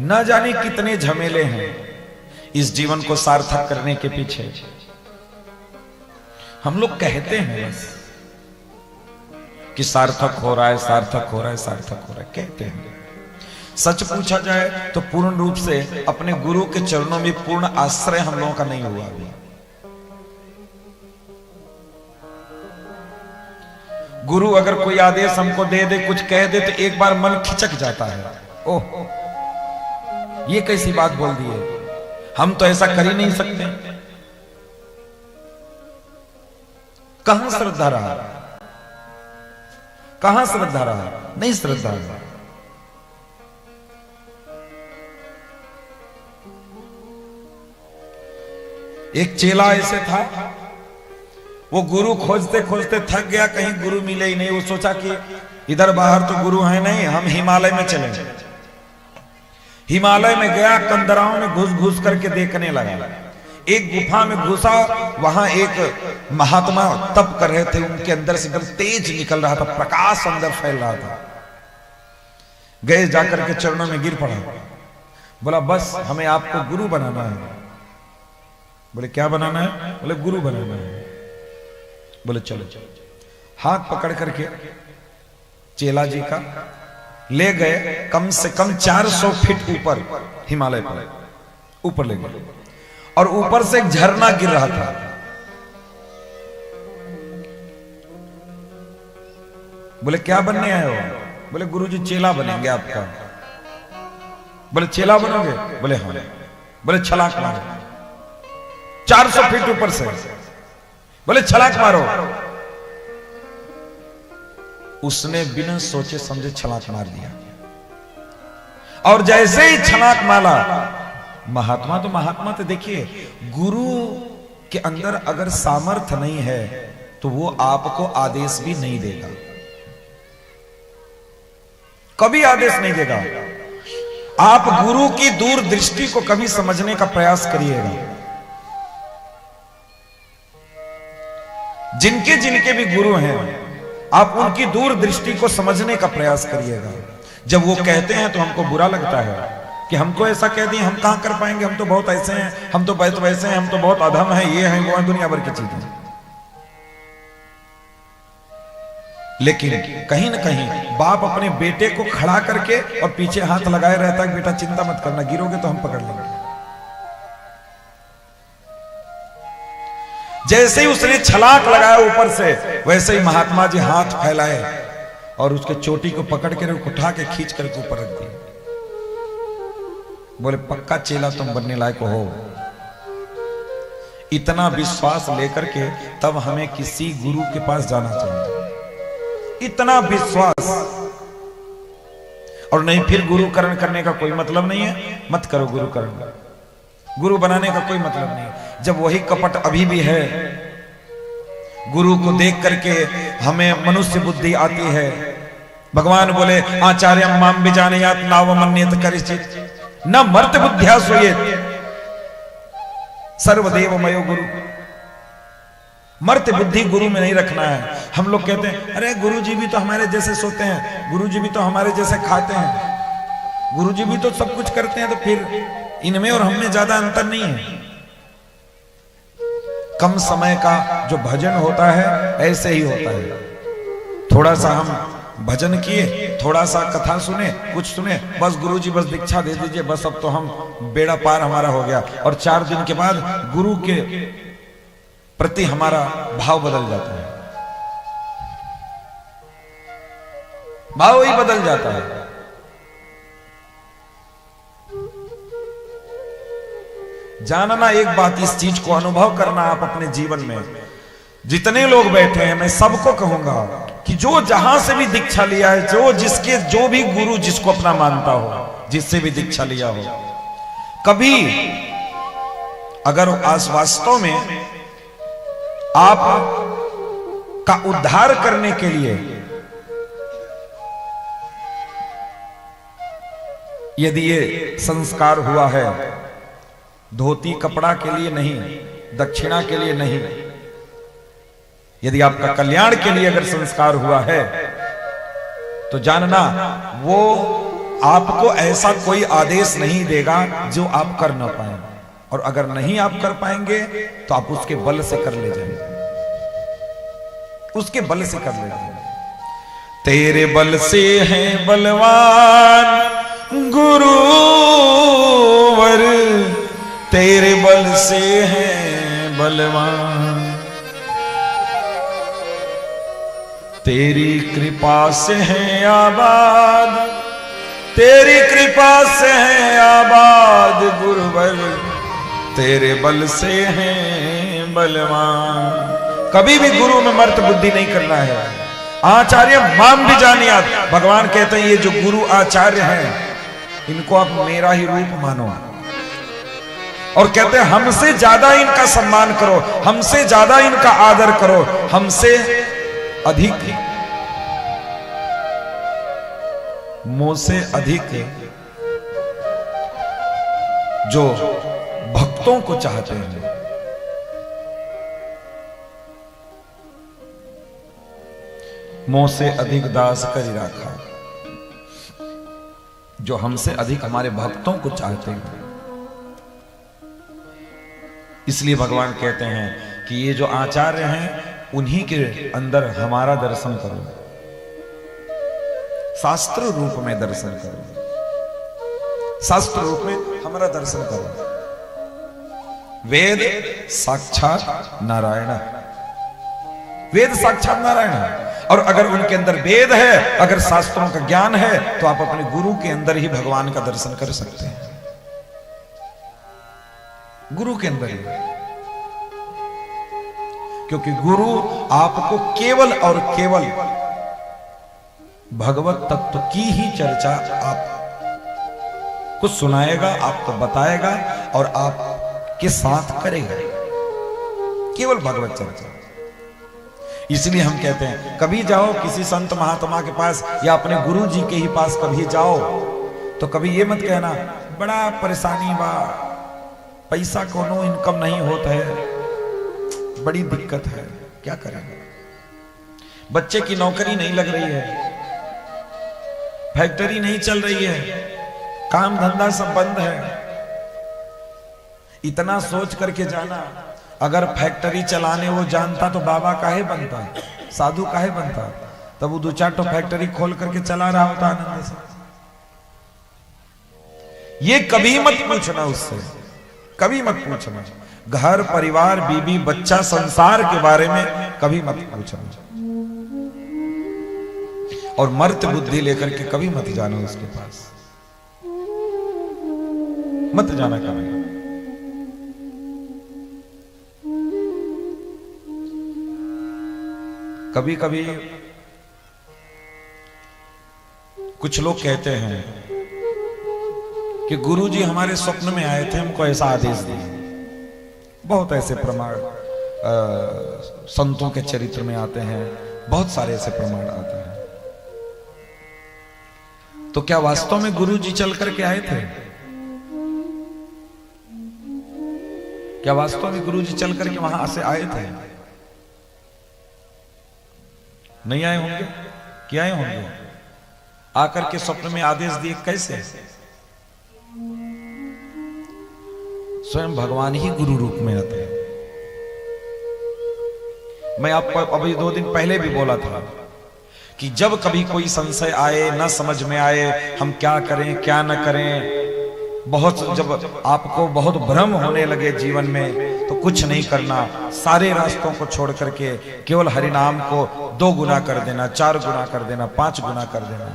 न जाने कितने झमेले हैं इस जीवन को सार्थक करने के पीछे। हम लोग कहते हैं बस कि सार्थक हो रहा है, सार्थक हो रहा है, सार्थक हो रहा है, कहते हैं। सच पूछा जाए तो पूर्ण रूप से अपने गुरु के चरणों में पूर्ण आश्रय हम लोगों का नहीं हुआ अभी। गुरु अगर कोई आदेश हमको दे दे, कुछ कह दे, तो एक बार मन खिचक जाता है, ओह ये कैसी बात बोल दी है, हम तो ऐसा कर ही नहीं सकते। कहां श्रद्धा रहा, कहां श्रद्धा रहा, नहीं श्रद्धा रहा। एक चेला ऐसे था, वो गुरु खोजते खोजते थक गया, कहीं गुरु मिले ही नहीं। वो सोचा कि इधर बाहर तो गुरु है नहीं, हम हिमालय में चलेंगे। हिमालय में गया, कंदराओं में घुस घुस करके देखने लगा। एक गुफा में घुसा, वहां एक महात्मा तप कर रहे थे, उनके अंदर से एकदम तेज निकल रहा था, प्रकाश अंदर फैल रहा था। गए, जाकर के चरणों में गिर पड़ा, बोला बस हमें आपको गुरु बनाना है। बोले क्या बनाना है? बोले गुरु बनाना है। बोले चलो चलो। हाथ पकड़ करके चेला जी का ले गए, कम से कम 400 फीट ऊपर, हिमालय पर ऊपर ले गए, और ऊपर से एक झरना गिर रहा था। बोले क्या बनने आए हो? बोले गुरुजी चेला बनेंगे आपका। बोले चेला बनोगे? बोले हाँ। बोले छलाक मारो 400 फीट ऊपर से। बोले छलाक मारो। उसने बिना सोचे समझे छलाक मार दिया, और जैसे ही छलाक मारा, महात्मा तो महात्मा थे। देखिए, गुरु के अंदर अगर सामर्थ्य नहीं है तो वो आपको आदेश भी नहीं देगा, कभी आदेश नहीं देगा। आप गुरु की दूरदृष्टि को कभी समझने का प्रयास करिएगा। जिनके जिनके भी गुरु हैं, आप उनकी दूरदृष्टि को समझने का प्रयास करिएगा। जब वो कहते हैं तो हमको बुरा लगता है कि हमको ऐसा कह दिए, हम कहां कर पाएंगे, हम तो बहुत ऐसे हैं, हम तो बहुत वैसे हैं, हम तो बहुत अधम हैं, ये हैं वो हैं, दुनिया भर की चीजें। लेकिन कहीं ना कहीं बाप अपने बेटे को खड़ा करके और पीछे हाथ लगाए रहता है, बेटा चिंता मत करना, गिरोगे तो हम पकड़ लेंगे। जैसे ही उसने छलाक लगाया ऊपर से, वैसे ही महात्मा जी हाथ फैलाए और उसके चोटी को पकड़ के उठा के खींच करके ऊपर रख दिया। बोले पक्का चेला तुम बनने लायक हो। इतना विश्वास लेकर के तब हमें किसी गुरु के पास जाना चाहिए, इतना विश्वास। और नहीं, फिर गुरुकरण करने का कोई मतलब नहीं है, मत करो गुरुकरण, गुरु बनाने का कोई मतलब नहीं। जब वही कपट अभी भी है, गुरु को देख करके हमें मनुष्य बुद्धि आती है। भगवान बोले आचार्यम माम विजानयात नावमन्यत करिचित न मर्त बुद्ध्या सोयेत सर्वदेवमयो गुरु। मर्त बुद्धि गुरु में नहीं रखना है। हम लोग कहते हैं अरे गुरुजी भी तो हमारे जैसे सोते हैं, गुरुजी भी तो हमारे जैसे खाते हैं, गुरुजी भी तो सब कुछ करते हैं, तो फिर इनमें और हममें ज्यादा अंतर नहीं है। कम समय का जो भजन होता है ऐसे ही होता है। थोड़ा सा हम भजन किए, थोड़ा सा कथा सुने, कुछ सुने, बस गुरुजी बस दीक्षा दे दीजिए, बस अब तो हम बेड़ा पार हमारा हो गया। और 4 दिन के बाद गुरु के प्रति हमारा भाव बदल जाता है, भाव ही बदल जाता है। जानना एक बात, इस चीज को अनुभव करना आप अपने जीवन में। जितने लोग बैठे हैं, मैं सबको कहूंगा कि जो जहां से भी दीक्षा लिया है, जो भी गुरु जिसको अपना मानता हो, जिससे भी दीक्षा लिया हो, कभी अगर वास्तव में आप का उद्धार करने के लिए यदि ये संस्कार हुआ है, धोती कपड़ा के लिए नहीं, दक्षिणा के लिए नहीं, यदि आपका कल्याण के लिए अगर संस्कार हुआ है, तो जानना वो आपको ऐसा कोई आदेश नहीं देगा जो आप कर ना पाए, और अगर नहीं आप कर पाएंगे तो आप उसके बल से कर ले जाएंगे, उसके बल से कर ले जाएंगे। तेरे बल से है बलवान गुरुवर, तेरे बल से है बलवान, तेरी कृपा से है आबाद, तेरी कृपा से है आबाद गुरुवर, तेरे बल से है बलवान। कभी भी गुरु में मर्त बुद्धि नहीं करना है। आचार्य माम भी जानियात, भगवान कहते हैं ये जो गुरु आचार्य हैं इनको आप मेरा ही रूप मानो, और कहते हैं हमसे ज्यादा इनका सम्मान करो, हमसे ज्यादा इनका आदर करो, हमसे अधिक मोह से अधिक जो भक्तों को चाहते हैं, मोह से अधिक दास करी राखा, जो हमसे अधिक हमारे भक्तों को चाहते हैं। इसलिए भगवान कहते हैं कि ये जो आचार्य हैं उन्हीं के अंदर हमारा दर्शन करो, शास्त्र रूप में दर्शन करो, शास्त्र रूप में हमारा दर्शन करो। वेद साक्षात नारायण, वेद साक्षात नारायण, और अगर उनके अंदर वेद है, अगर शास्त्रों का ज्ञान है, तो आप अपने गुरु के अंदर ही भगवान का दर्शन कर सकते हैं, गुरु के अंदर ही। क्योंकि गुरु आपको केवल और केवल भगवत तत्व की ही चर्चा आपको सुनाएगा, आपको बताएगा और आपके साथ करेगा, केवल भगवत चर्चा। इसलिए हम कहते हैं कभी जाओ किसी संत महात्मा के पास या अपने गुरु जी के ही पास कभी जाओ तो कभी ये मत कहना बड़ा परेशानी बा, पैसा कोनो इनकम नहीं होता है, बड़ी दिक्कत है, क्या करेंगे, बच्चे की नौकरी नहीं लग रही है, फैक्ट्री नहीं चल रही है, काम धंधा सब बंद है। इतना सोच करके जाना, अगर फैक्ट्री चलाने वो जानता तो बाबा काहे बनता, साधु काहे बनता, तब वो 2-4 फैक्ट्री खोल करके चला रहा होता आनंद से। ये कभी मत पूछना उससे, कभी मत पूछना, घर परिवार बीबी बच्चा संसार के बारे में कभी मत पूछना, और मर्त बुद्धि लेकर के कभी मत जाना उसके पास, मत जाना कभी। कभी कभी कुछ लोग कहते हैं कि गुरुजी हमारे स्वप्न में आए थे, हमको ऐसा आदेश दिया। बहुत ऐसे प्रमाण संतों के चरित्र में आते हैं, बहुत सारे ऐसे प्रमाण आते हैं। तो क्या वास्तव में गुरुजी चल करके आए थे? क्या वास्तव में गुरुजी चल करके वहां से आए थे? नहीं आए होंगे, क्या आए होंगे? आकर के स्वप्न में आदेश दिए, कैसे? स्वयं भगवान ही गुरु रूप में आते हैं। मैं आपको अभी 2 दिन पहले भी बोला था कि जब कभी कोई संशय आए, ना समझ में आए हम क्या करें क्या न करें, जब आपको बहुत भ्रम होने लगे जीवन में, तो कुछ नहीं करना, सारे रास्तों को छोड़ करके केवल हरि नाम को 2 गुना कर देना, 4 गुना कर देना, 5 गुना कर देना।